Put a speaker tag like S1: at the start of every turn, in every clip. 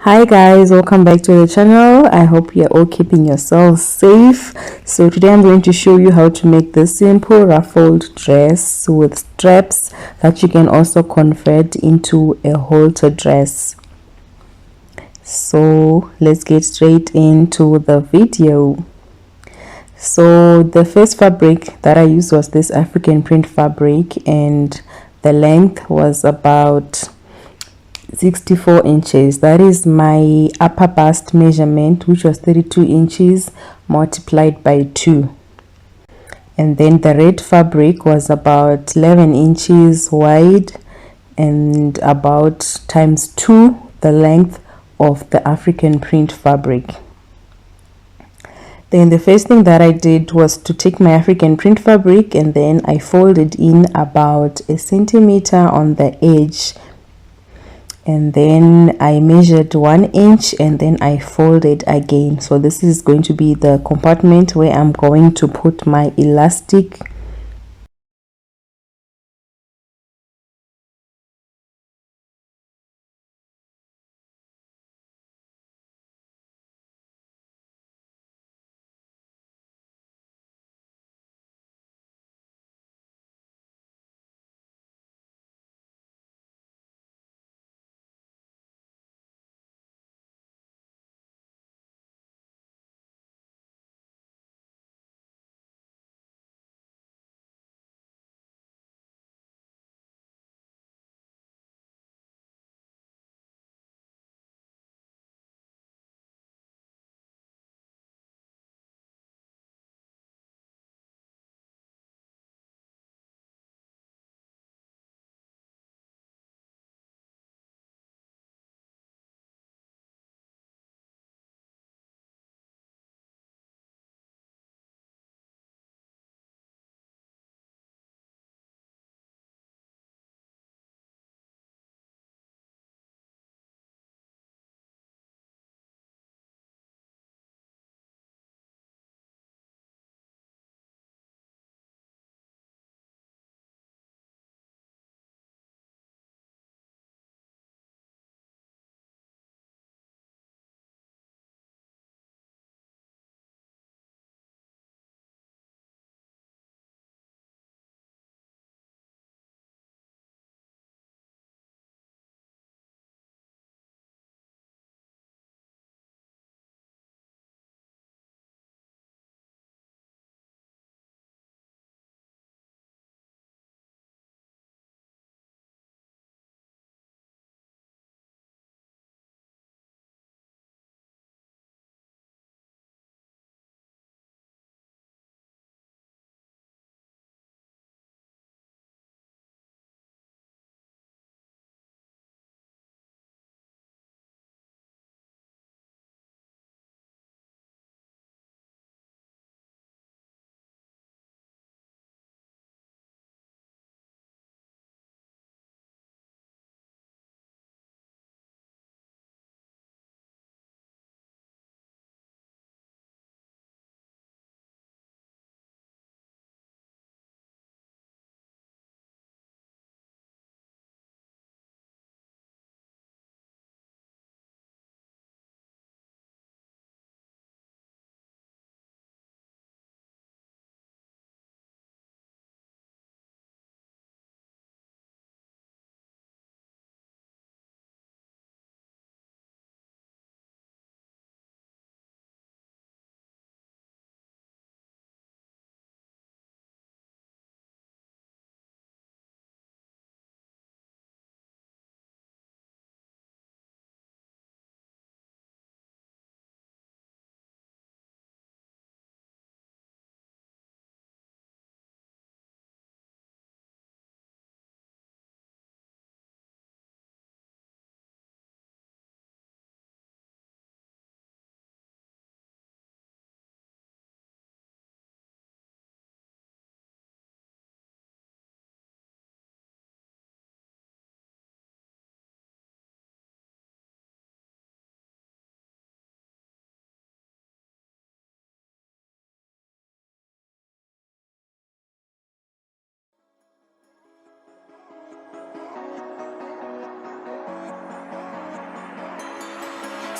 S1: Hi guys, welcome back to the channel. I hope you're all keeping yourselves safe. So today I'm going to show you how to make this simple ruffled dress with straps that you can also convert into a halter dress. So let's get straight into the video. So the first fabric that I used was this African print fabric, and the length was about 64 inches. That is my upper bust measurement, which was 32 inches multiplied by 2. And then the red fabric was about 11 inches wide and about times 2 the length of the African print fabric. Then the first thing that I did was to take my African print fabric and then I folded in about a centimeter on the edge, and then I measured 1 inch and then I folded again. So this is going to be the compartment where I'm going to put my elastic.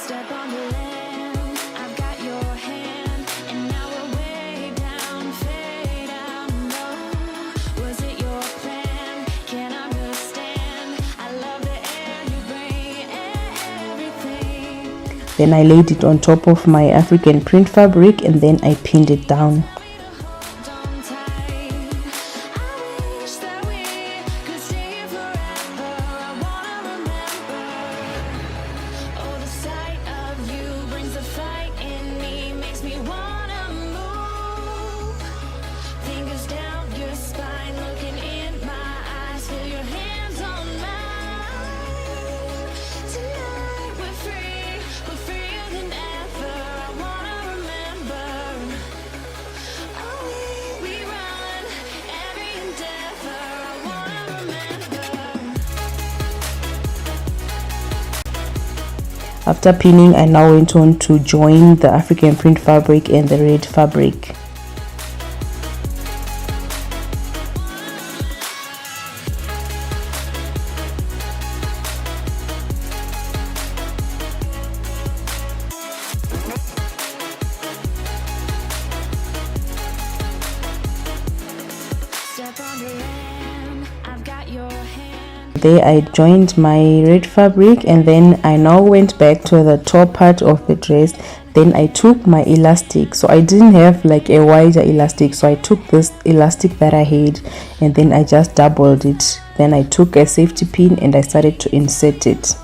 S2: Step on the land, I've got your hand, and now we're way down, fade out low. Was it your plan? Can't understand. I love the air you bring, everything.
S1: Then I laid it on top of my African print fabric and then I pinned it down. After pinning, I now went on to join the African print fabric and the red fabric. There I joined my red fabric, and then I now went back to the top part of the dress. Then I took my elastic, so I didn't have like a wider elastic, so I took this elastic that I had and then I just doubled it. Then I took a safety pin and I started to insert it.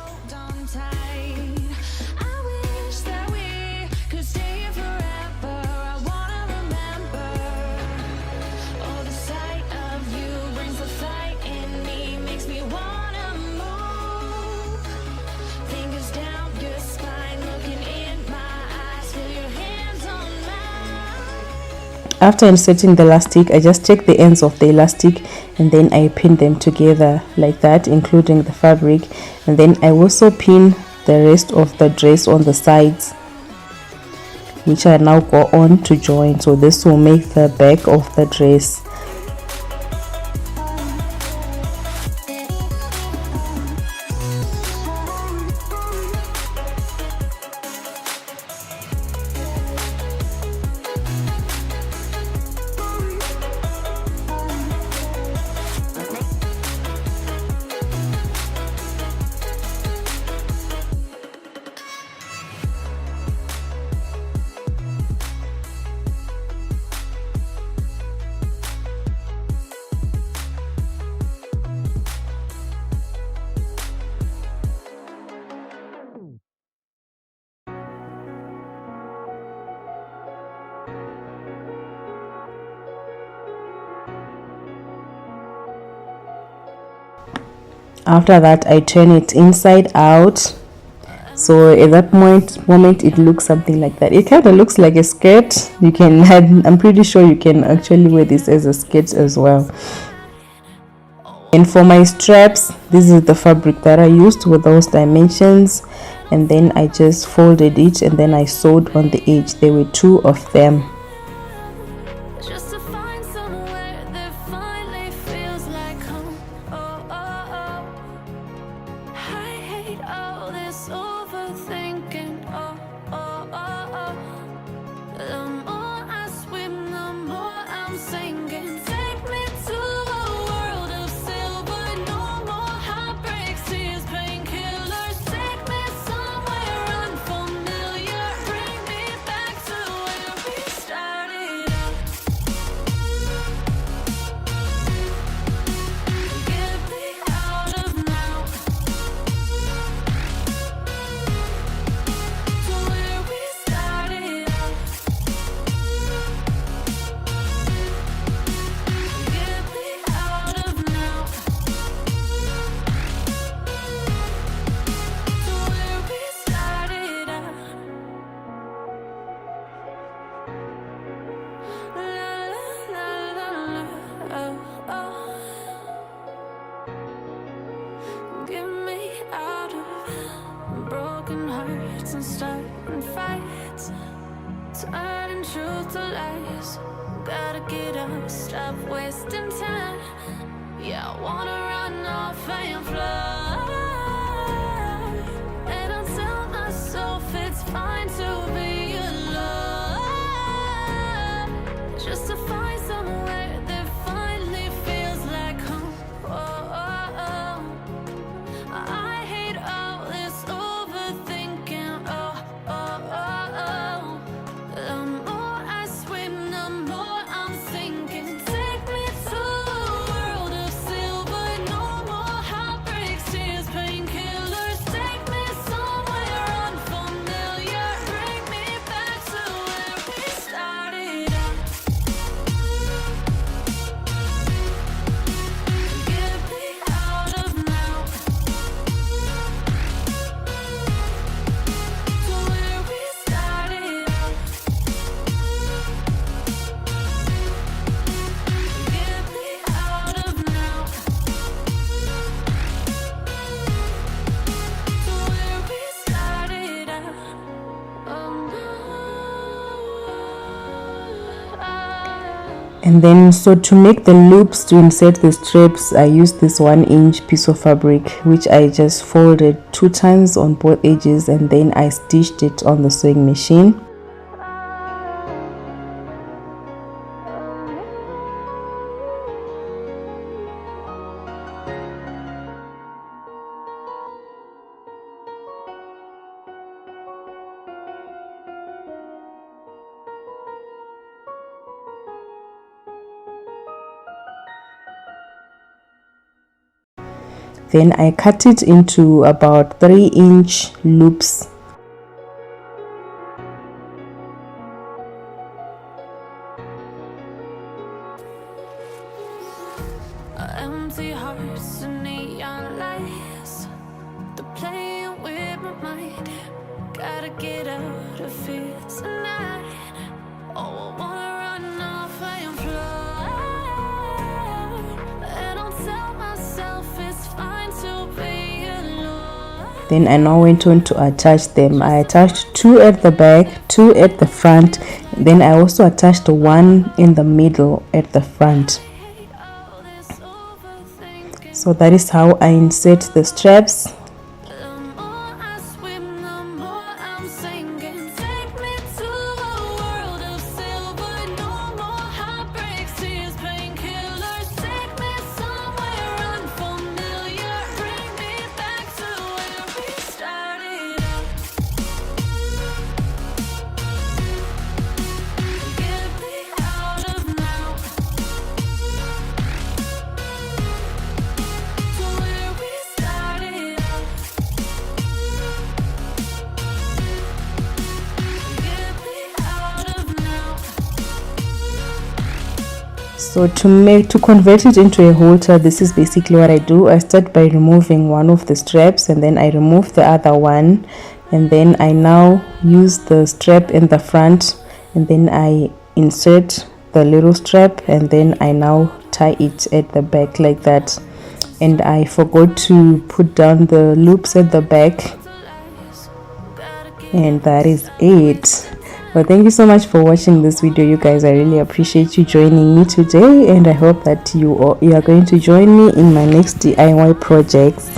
S1: After inserting the elastic, I just take the ends of the elastic and then I pin them together like that, including the fabric, and then I also pin the rest of the dress on the sides, which I now go on to join. So this will make the back of the dress. After that, I turn it inside out. So at that moment it looks something like that. It kind of looks like a skirt. You can I'm pretty sure you can actually wear this as a skirt as well. And for my straps, this is the fabric that I used with those dimensions, and then I just folded it and then I sewed on the edge. There were 2 of them.
S2: Turning truth to lies. Gotta get up, stop wasting time. Yeah, I wanna run off and fly. And I'll tell myself
S1: And then, so to make the loops to insert the straps, I used this 1-inch piece of fabric, which I just folded 2 times on both edges, and then I stitched it on the sewing machine. Then I cut it into about 3-inch loops.
S2: Empty hearts and neon lights, they're playing with my mind. Gotta get out of here tonight. Oh, I wanna run off and fly, and I'll tell myself it's fine to be alone.
S1: Then I now went on to attach them. I attached 2 at the back, 2 at the front, then I also attached 1 in the middle at the front. So that is how I insert the straps.
S2: The more I swim, the more I'm sinking. Take me to a world of silver. No more heartbreaks, tears, painkillers. Take me somewhere unfamiliar. Bring me back to where we started out. Get me out of now. To where we started out. Get me out of now.
S1: So to convert it into a halter, this is basically what I do. I start by removing one of the straps, and then I remove the other one, and then I now use the strap in the front, and then I insert the little strap, and then I now tie it at the back like that. And I forgot to put down the loops at the back, and that is it. Well, thank you so much for watching this video, you guys. I really appreciate you joining me today, and I hope that you are going to join me in my next DIY projects.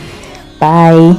S1: Bye.